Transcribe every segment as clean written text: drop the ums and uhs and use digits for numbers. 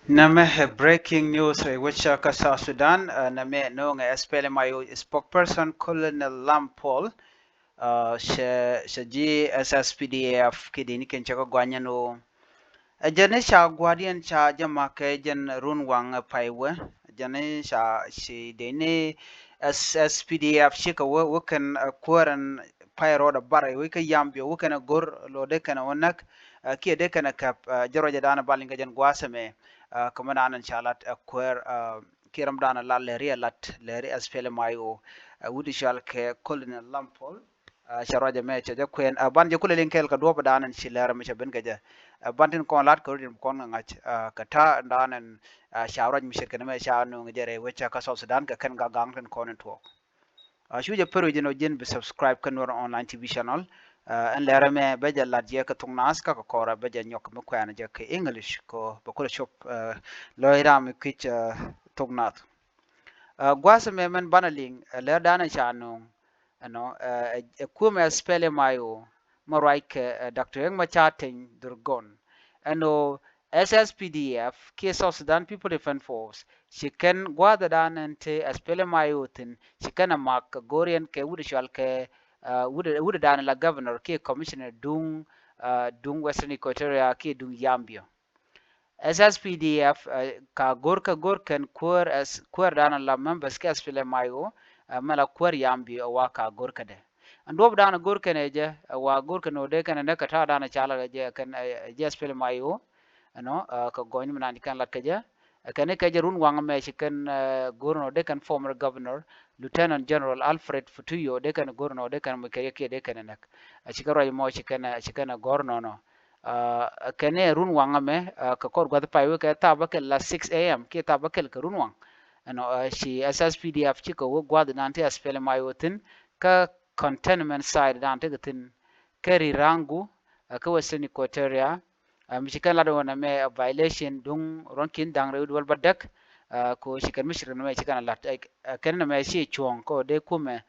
Name breaking news which South Sudan name no SPLM IO spokesperson Colonel Lampol she SSPDF kidini kenchako gwanyano jane sha guardian cha jama ke jen runwang paiwe jane sha shi dene SSPDF shika wukan kuran pyro da bare wika yambio wukan gor lo de kana wanak ki de kana kap jaro jadana balinga jen gwasame kamana anan chalat kuer kiram dana la leri SPLM IO wudi shal ke Colonel Lampol sharaja me cha kwen ban je kulelen kel ka doba danan shilera me cha ben gaja bantin kon lat ko dim kon ngach ka ta danan sharaj mi shirka me sha no ngere wecha ka South Sudan ka kan ga gang kan kon to shu je peru jeno jen be subscribe kan war online TV channel en lera me be ja lat je ka thoknath ka ko ra be ja nyok me kwen je ka English ko ba ko shop loira me kich thoknath gwasa me men banaling ler danan sha no ano kuma spele mayo maraike Dr. Yang Machating Durgon ano SSPDF ke South Sudan People Defense Force shikan gwada danan te spele mayo tin shikan mak gorian ke wudishal ke wuda danan la governor ke commissioner dung Western Equatoria ke dung yambio SSPDF ka gorkan kuer danan la members ke spele mayo mala kuer yambio wa ka gorka de andob dana gorkene je wa gorkano de kana ne kata dana chala je kan je spele mayo ano ka goni manani kan lat kaja kane kaja run wanga me chikan gorno de kan former governor Lieutenant General Alfred Futuyo de kan gorno de kan mukaya ke de kan nak chikaro mo chikana gorno no kane run wanga me ka kor gwada paiwe ka tabakel la 6 a.m. ke tabakel ka run wang ano shi SSPDF chiko gwada nante spele mayo tin ka containment side dan tegatin kari rangu ka Western Equatoria mishikan lado na me violation dung ronkin dang reud wal badak ko shikan mishir na me shikan lat kan na me shi chuong ko de kume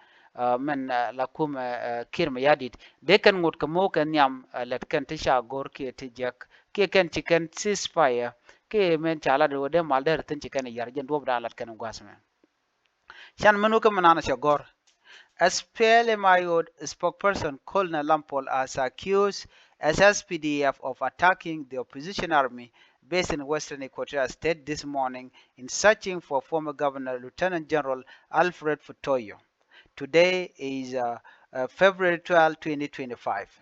men la kume kirma yadit de kan ngut ka mo kan yam lat kan tisha gor ke tijak ke kan chikan ceasefire ke men chala do de mal der tin chikan yar jen dob da lat kan gwasme shan menu ka manana shagor SPLM IO spokesperson Colonel Lampol has accused SSPDF of attacking the opposition army based in Western Equatoria State this morning in searching for former Governor Lieutenant General Alfred Futoyo. Today is February 12, 2025.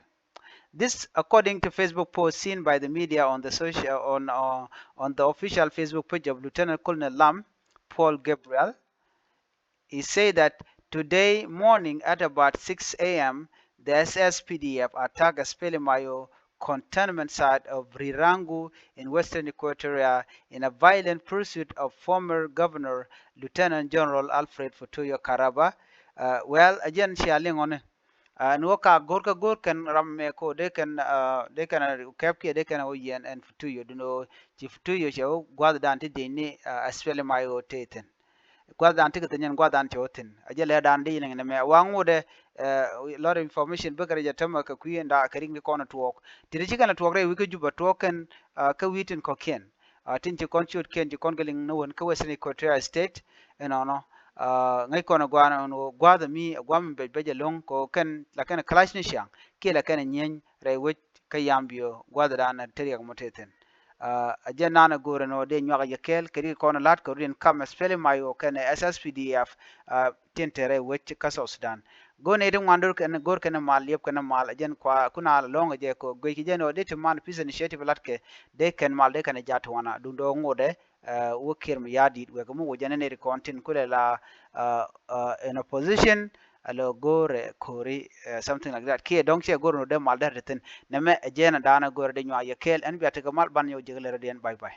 This, according to Facebook post seen by the media on on the official Facebook page of Lieutenant Colonel Lam Paul Gabriel, he said that today morning at about 6 a.m., the SSPDF attacked a Spelemayo containment site of Rirangu in Western Equatoria in a violent pursuit of former Governor Lieutenant General Alfred Futuyo Karaba. Well, again, she on nuoka gorka gorkan ramme ko de kan kapke de kan oyen and Futuyo duno chi Futuyo cho gwada dante deni Spelemayo teten gwadan tiga tanyan gwadan chotin ajele dan di ne me wangude lot of information bakare ja tama ka kuyenda karing ni kona tuok tiri chikana tuok re wike juba token ka witin ko ken tin ci kon chut ken ci kon galing no won ka Western Equatoria State no ngai kona gwana no gwada mi gwam be beje long ko ken la kana clash ni shang ke la kana nyen re wit ka yambio gwada dan teriya mo teten ajenana gore no de nywaga jekel kedi kono lat ko rin kam spele mayo ken SSPDF tentere wech ka Sudan gone de wandur ken gor ken mal yep ken mal ajen kwa kuna longa je ko goy ki jeno de man peace initiative latke de ken mal de ken jatu wana dun do ngode wokir mi yadi we ko mu wojane ne kontin kule la in opposition alo gore kori something like that ke donc che gore no de mal der ten neme jena dana gore de nywa yekel en biata mal ban yo jegle den bye bye